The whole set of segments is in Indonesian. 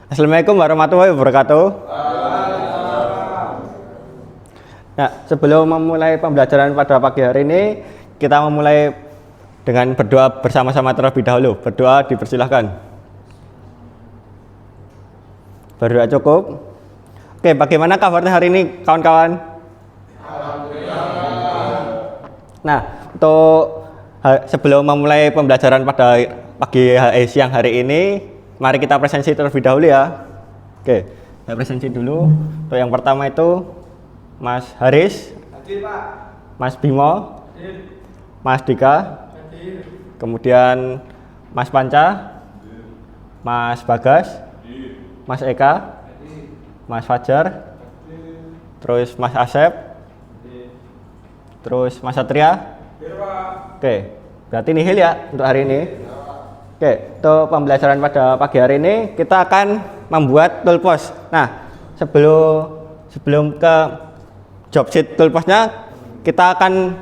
Assalamualaikum warahmatullahi wabarakatuh. Nah, sebelum memulai pembelajaran pada pagi hari ini, kita memulai dengan berdoa bersama-sama terlebih dahulu. Berdoa dipersilahkan. Berdoa cukup. Oke, bagaimana kabarnya hari ini, kawan-kawan? Nah, untuk sebelum memulai pembelajaran pada siang hari ini, mari kita presensi terlebih dahulu ya. Oke, saya presensi dulu. Untuk yang pertama itu Mas Haris, Hadir, Pak. Mas Bimo, Hadir. Mas Dika, Hadir. kemudian Mas Panca, Mas Bagas, Mas Eka, Mas Fajar, terus Mas Asep, terus Mas Satria. Hadir, Pak. Oke, berarti nihil ya untuk hari ini. Oke, untuk pembelajaran pada pagi hari ini kita akan membuat toolbox. Nah, sebelum ke job sheet toolboxnya, kita akan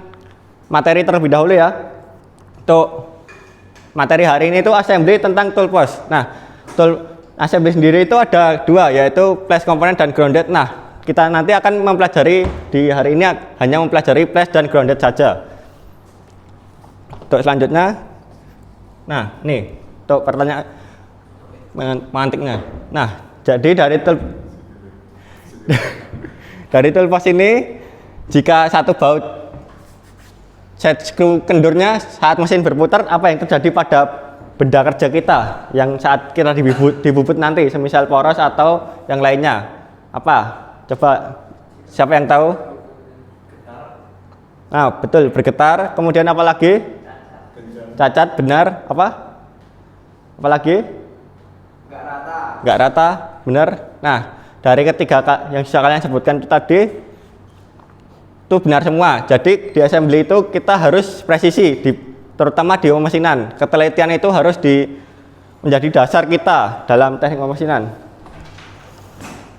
materi terlebih dahulu ya. Untuk materi hari ini itu assembly tentang toolbox. Nah, assembly sendiri itu ada dua, yaitu flash component dan grounded. Nah, kita nanti akan mempelajari di hari ini hanya mempelajari flash dan grounded saja. Untuk selanjutnya, nah, nih untuk pertanyaan mantiknya. Nah, jadi dari toolbox ini, jika satu baut set screw kendurnya saat mesin berputar, apa yang terjadi pada benda kerja kita yang saat kita dibubut nanti, semisal poros atau yang lainnya? Apa? Coba siapa yang tahu? Nah, betul, bergetar. Kemudian apa lagi? Cacat, benar. Apa lagi? Enggak rata. Nggak rata, benar. Nah, dari ketiga yang sudah kalian sebutkan itu tadi, itu benar semua. Jadi di assembly itu kita harus presisi, terutama di pemesinan. Ketelitian itu harus menjadi dasar kita dalam teknik pemesinan.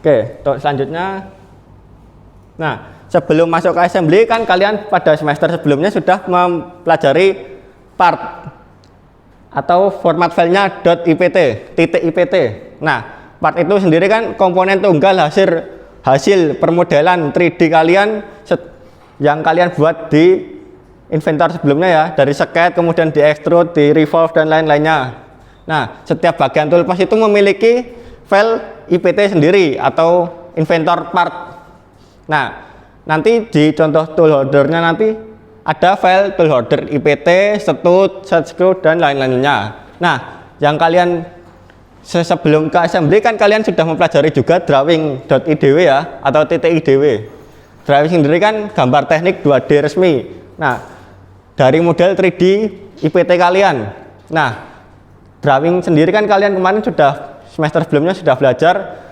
Oke, untuk selanjutnya. Nah, sebelum masuk ke assembly kan kalian pada semester sebelumnya sudah mempelajari part atau format filenya .ipt. Nah, part itu sendiri kan komponen tunggal hasil permodelan 3D kalian yang kalian buat di inventor sebelumnya ya, dari sket, kemudian di extrude, di revolve dan lain-lainnya. Nah, setiap bagian toolbox itu memiliki file IPT sendiri atau inventor part. Nah, nanti di contoh tool holdernya nanti ada file tool holder IPT, stud, set screw dan lain-lainnya. Nah, yang kalian sebelum ke assembly kan kalian sudah mempelajari juga drawing.idw ya, atau .idw. Drawing sendiri kan gambar teknik 2D resmi. Nah, dari model 3D IPT kalian. Nah, drawing sendiri kan kalian kemarin sudah semester sebelumnya sudah belajar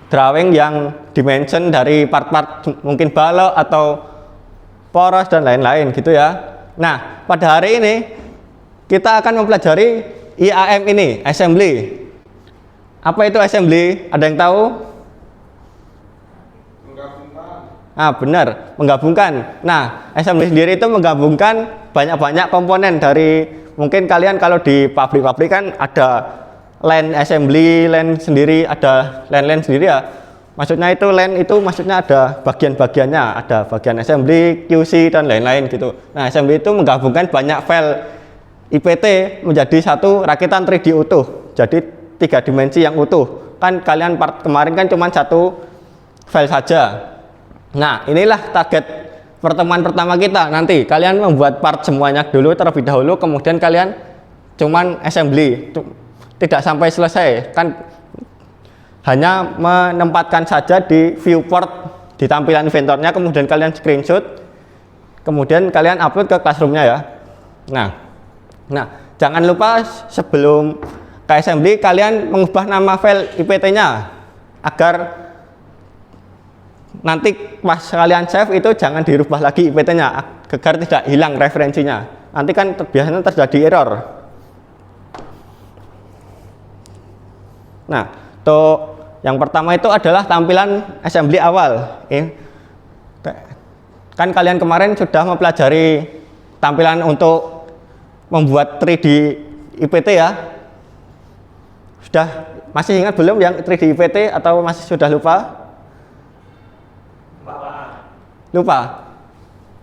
drawing yang dimension dari part-part mungkin balok atau poros dan lain-lain gitu ya. Nah, pada hari ini kita akan mempelajari IAM ini, assembly. Apa itu assembly? Ada yang tahu? Menggabungkan. Ah, benar, menggabungkan. Nah, assembly sendiri itu menggabungkan banyak-banyak komponen dari, mungkin kalian kalau di pabrik-pabrik kan ada line assembly, line sendiri, ada line sendiri ya. Maksudnya itu line itu maksudnya ada bagian-bagiannya, ada bagian assembly, QC dan lain-lain gitu. Nah, assembly itu menggabungkan banyak file IPT menjadi satu rakitan 3D utuh. Jadi 3 dimensi yang utuh. Kan kalian part kemarin kan cuma satu file saja. Nah, inilah target pertemuan pertama kita. Nanti kalian membuat part semuanya dulu terlebih dahulu, kemudian kalian cuman assembly. Tidak sampai selesai. Kan hanya menempatkan saja di viewport di tampilan inventornya, kemudian kalian screenshot, kemudian kalian upload ke classroomnya ya. Nah, jangan lupa sebelum ke assembly kalian mengubah nama file IPT-nya agar nanti pas kalian save itu jangan dirubah lagi IPT-nya agar tidak hilang referensinya. Nanti kan biasanya terjadi error. Nah, untuk yang pertama itu adalah tampilan assembly awal. Kan kalian kemarin sudah mempelajari tampilan untuk membuat 3D IPT ya. Sudah masih ingat belum yang 3D IPT atau masih sudah lupa? Lupa.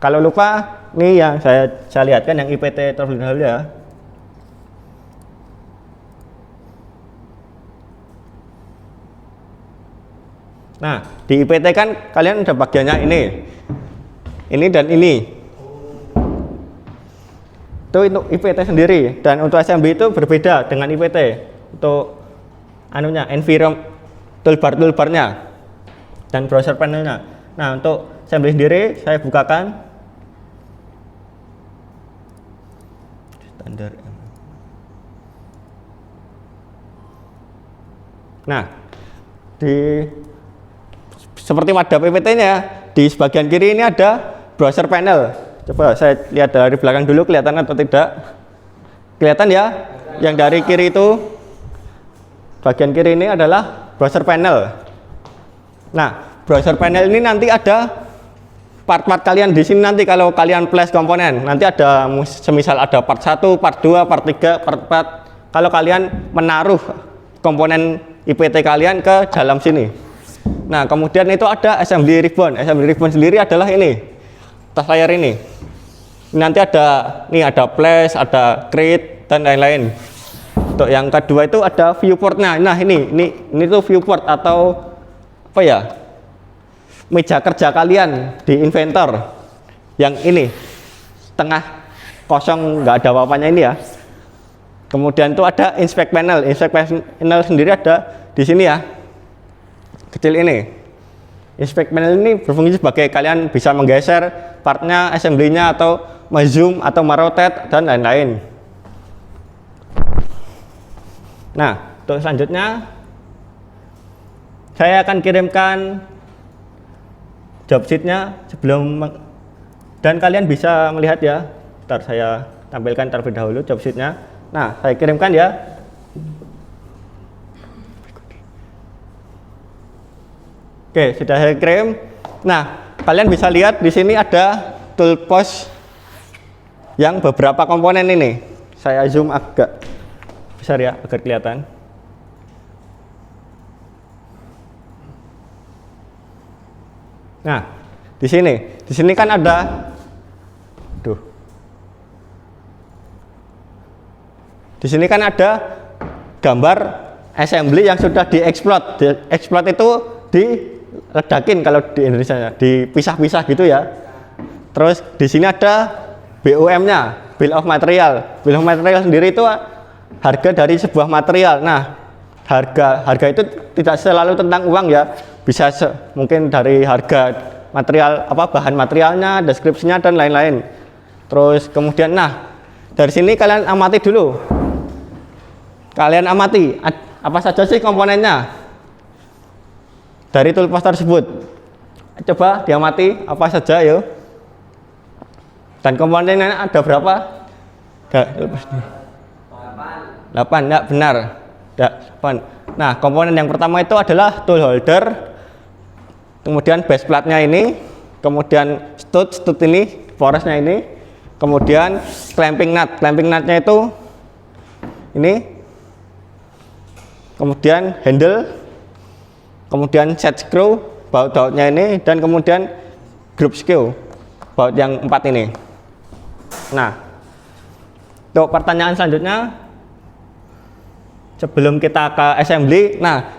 Kalau lupa, nih yang saya lihatkan yang IPT terlebih dahulu ya. Nah, di IPT kan kalian ada bagiannya ini dan ini. Itu IPT sendiri, dan untuk assembly itu berbeda dengan IPT. Untuk anunya, environment toolbarnya dan browser panelnya. Nah, untuk assembly sendiri saya bukakan standar. Nah, seperti wadah PPT-nya, di sebagian kiri ini ada browser panel. Coba saya lihat dari belakang dulu, kelihatan atau tidak? Kelihatan ya? Yang dari kiri itu, bagian kiri ini adalah browser panel. Nah, browser panel ini nanti ada part-part kalian di sini. Nanti kalau kalian flash komponen, nanti ada semisal ada part 1, part 2, part 3, part 4. Kalau kalian menaruh komponen IPT kalian ke dalam sini. Nah, kemudian itu ada assembly ribbon. Assembly ribbon sendiri adalah ini, atas layar ini. Nanti ada flash, ada create dan lain-lain. Untuk yang kedua itu ada viewportnya. Nah, ini tuh viewport atau apa ya? Meja kerja kalian di Inventor. Yang ini tengah kosong, nggak ada apa-apanya ini ya. Kemudian itu ada inspect panel. Inspect panel sendiri ada di sini ya, kecil ini. Inspect panel ini berfungsi sebagai kalian bisa menggeser partnya, assembly-nya, atau zoom atau merotate dan lain-lain. Nah, untuk selanjutnya saya akan kirimkan job sheet-nya sebelum, dan kalian bisa melihat ya. Ntar saya tampilkan terlebih dahulu job sheet-nya. Nah, saya kirimkan ya. Oke, sudah saya kirim. Nah, kalian bisa lihat di sini ada toolbox yang beberapa komponen ini. Saya zoom agak besar ya, agar kelihatan. Nah, di sini kan ada, di sini kan ada gambar assembly yang sudah dieksploit. Dieksploit itu diledakin kalau di Indonesia, dipisah-pisah gitu ya. Terus di sini ada BOM-nya, bill of material. Bill of material sendiri itu harga dari sebuah material. Nah, harga itu tidak selalu tentang uang ya. Bisa mungkin dari harga material, bahan materialnya, deskripsinya dan lain-lain. Terus kemudian, nah, dari sini kalian amati dulu. Kalian amati apa saja sih komponennya dari toolbox tersebut. Coba diamati apa saja yuk. Dan komponennya ada berapa? 8, enggak benar. 8. Nah, komponen yang pertama itu adalah tool holder. Kemudian base plate-nya ini, kemudian stud ini, forest-nya ini, kemudian clamping nut-nya itu ini, kemudian handle, kemudian set screw, baut-bautnya ini, dan kemudian group screw, baut yang 4 ini. Nah, untuk pertanyaan selanjutnya, sebelum kita ke assembly, nah,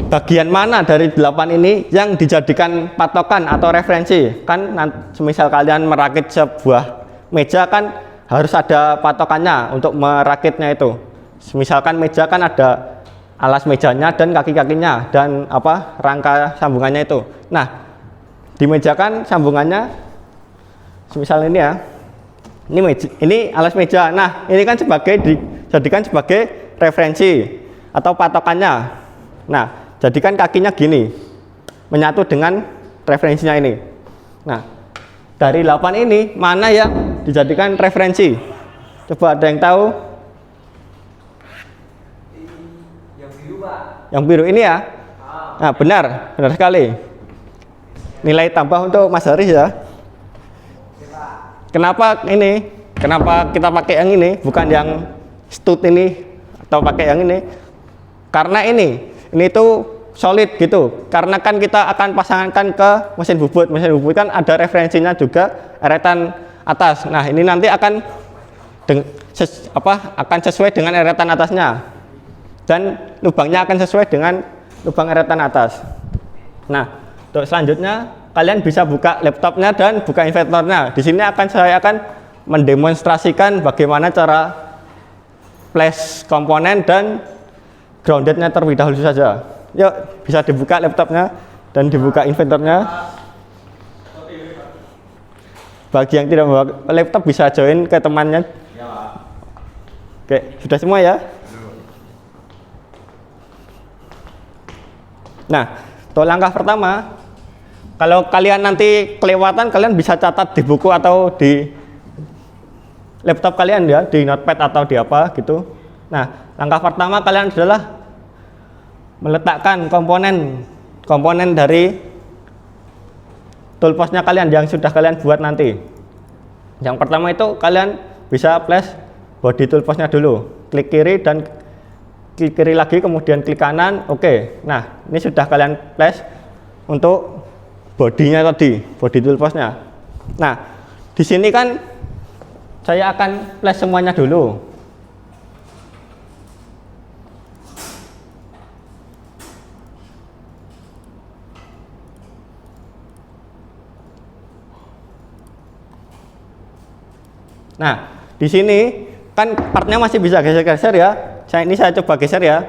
bagian mana dari 8 ini yang dijadikan patokan atau referensi? Kan semisal kalian merakit sebuah meja kan harus ada patokannya untuk merakitnya itu. Misalkan meja kan ada alas mejanya dan kaki-kakinya dan rangka sambungannya itu. Nah, di meja kan sambungannya semisal ini ya. Ini alas meja. Nah, ini kan dijadikan sebagai referensi atau patokannya. Nah, jadikan kakinya gini, menyatu dengan referensinya ini. Nah, dari 8 ini mana yang dijadikan referensi? Coba ada yang tahu? Yang biru, Pak. Yang biru ini ya? Nah, benar sekali. Nilai tambah untuk Mas Haris ya. Kenapa ini? Kenapa kita pakai yang ini, bukan yang stud ini, atau pakai yang ini? Karena ini tuh solid gitu. Karena kan kita akan pasangkan ke mesin bubut. Mesin bubut kan ada referensinya juga eretan atas. Nah, ini nanti akan akan sesuai dengan eretan atasnya. Dan lubangnya akan sesuai dengan lubang eretan atas. Nah, untuk selanjutnya kalian bisa buka laptopnya dan buka inverternya. Di sini saya akan mendemonstrasikan bagaimana cara flash komponen dan groundednya terlebih dahulu saja. Yuk, bisa dibuka laptopnya dan dibuka inverternya. Bagi yang tidak membawa laptop bisa join ke temannya. Oke, sudah semua ya? Nah, untuk langkah pertama, kalau kalian nanti kelewatan, kalian bisa catat di buku atau di laptop kalian ya, di notepad atau di apa gitu. Nah, langkah pertama kalian adalah meletakkan komponen dari toolboxnya kalian yang sudah kalian buat nanti. Yang pertama itu kalian bisa flash body toolboxnya dulu. Klik kiri dan klik kiri lagi, kemudian klik kanan. Oke. Nah, ini sudah kalian flash untuk bodinya tadi, body toolboxnya. Nah, di sini kan saya akan flash semuanya dulu. Nah, di sini kan partnya masih bisa geser-geser ya. Saya coba geser ya.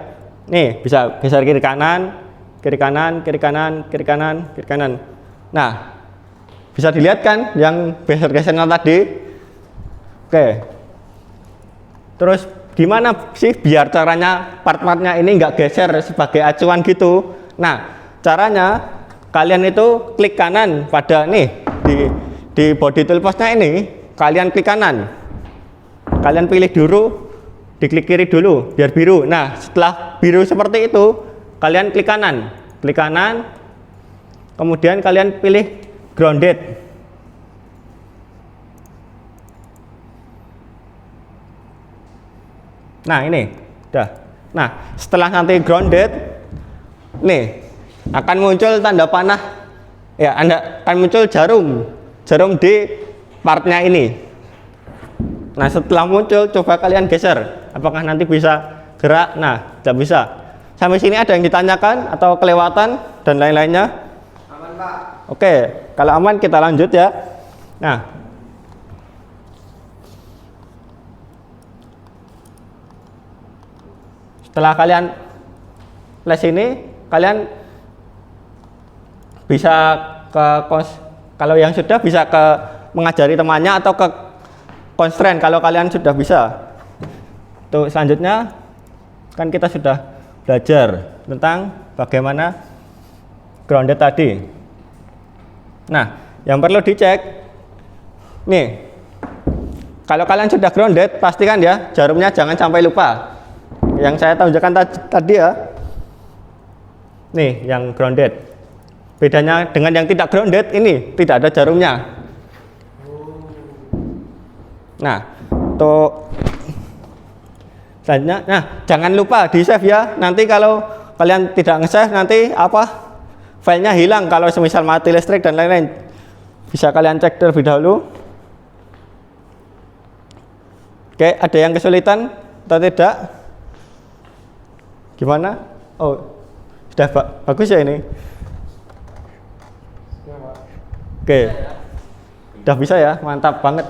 Nih, bisa geser kiri kanan, kiri kanan, kiri kanan, kiri kanan, kiri kanan. Nah, bisa dilihat kan yang geser-gesernya tadi. Oke. Terus gimana sih biar caranya part-partnya ini nggak geser sebagai acuan gitu? Nah, caranya kalian itu klik kanan pada nih di body toolboxnya ini. Kalian klik kanan, kalian pilih dulu, diklik kiri dulu biar biru. Nah, setelah biru seperti itu, kalian klik kanan, kemudian kalian pilih grounded. Nah, ini udah. Nah, setelah nanti grounded, nih akan muncul tanda panah ya, akan muncul jarum di partnya ini. Nah, setelah muncul coba kalian geser, apakah nanti bisa gerak? Nah, tidak bisa. Sampai sini ada yang ditanyakan atau kelewatan dan lain-lainnya? Aman, Pak. Oke, kalau aman kita lanjut ya. Nah, setelah kalian flash ini, kalian bisa kalau yang sudah bisa ke mengajari temannya atau ke constraint kalau kalian sudah bisa. Tuh, selanjutnya kan kita sudah belajar tentang bagaimana grounded tadi. Nah, yang perlu dicek nih, kalau kalian sudah grounded, pastikan ya jarumnya jangan sampai lupa. Yang saya tunjukkan tadi ya, nih yang grounded. Bedanya dengan yang tidak grounded, ini tidak ada jarumnya. Nah, untuk selanjutnya, nah jangan lupa di save ya. Nanti kalau kalian tidak nge-save, nanti filenya hilang kalau semisal mati listrik dan lain-lain. Bisa kalian cek terlebih dahulu. Oke, ada yang kesulitan atau tidak? Gimana? Oh, sudah bagus ya ini. Oke, udah bisa ya, mantap banget.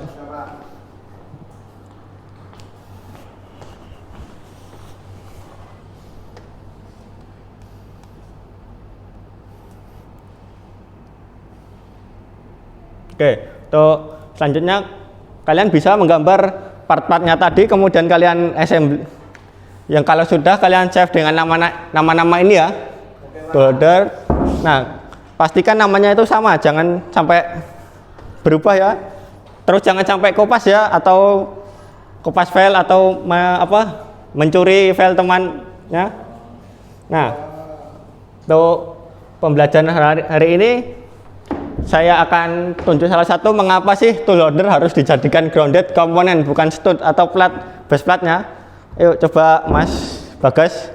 Oke, untuk selanjutnya kalian bisa menggambar part-partnya tadi, kemudian kalian assembly. Yang kalau sudah kalian save dengan nama-nama ini ya, folder. Nah, pastikan namanya itu sama, jangan sampai berubah ya. Terus jangan sampai kopas ya, atau kopas file atau mencuri file temannya. Nah, untuk pembelajaran hari ini saya akan tunjuk salah satu mengapa sih tool holder harus dijadikan grounded komponen, bukan stud atau base platnya. Yuk coba Mas Bagas.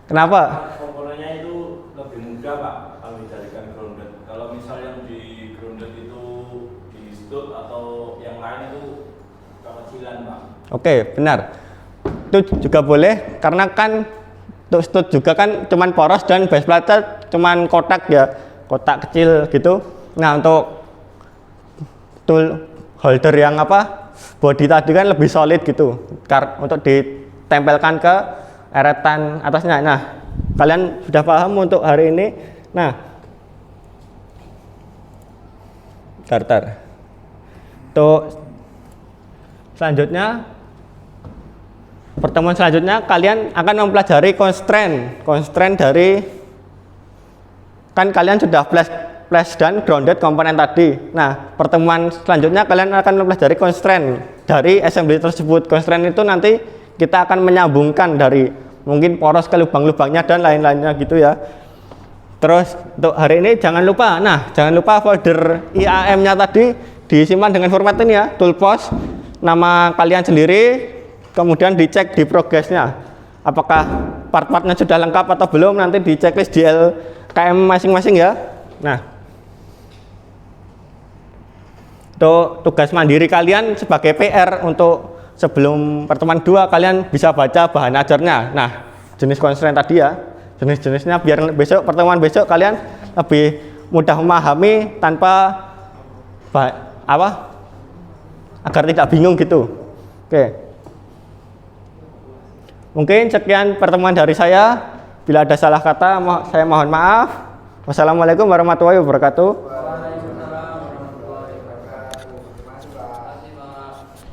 Kenapa? Komponennya itu lebih mudah Pak kalau dijadikan grounded. Kalau misal yang di grounded itu di stud atau yang lain itu kekecilan Pak. Oke, benar. Itu juga boleh karena kan untuk stud juga kan cuman poros dan base plate cuman kotak ya, kotak kecil gitu. Nah, untuk tool holder yang apa body tadi kan lebih solid gitu untuk ditempelkan ke eretan atasnya. Nah, kalian sudah paham untuk hari ini. Nah, tar. Untuk selanjutnya, pertemuan selanjutnya kalian akan mempelajari constraint dari, kan kalian sudah flash dan grounded komponen tadi. Nah, pertemuan selanjutnya kalian akan mempelajari constraint dari assembly tersebut. Constraint itu nanti kita akan menyambungkan dari mungkin poros ke lubang-lubangnya dan lain-lainnya gitu ya. Terus untuk hari ini jangan lupa folder IAM-nya tadi disimpan dengan format ini ya, toolbox, nama kalian sendiri, kemudian dicek di progresnya apakah part-partnya sudah lengkap atau belum, nanti di checklist di LKM masing-masing ya. Nah, untuk tugas mandiri kalian sebagai PR untuk sebelum pertemuan 2 kalian bisa baca bahan ajarnya. Nah, jenis constraint tadi ya, jenis-jenisnya biar besok pertemuan besok kalian lebih mudah memahami tanpa agar tidak bingung gitu. Oke. Mungkin sekian pertemuan dari saya. Bila ada salah kata, saya mohon maaf. Wassalamualaikum warahmatullahi wabarakatuh.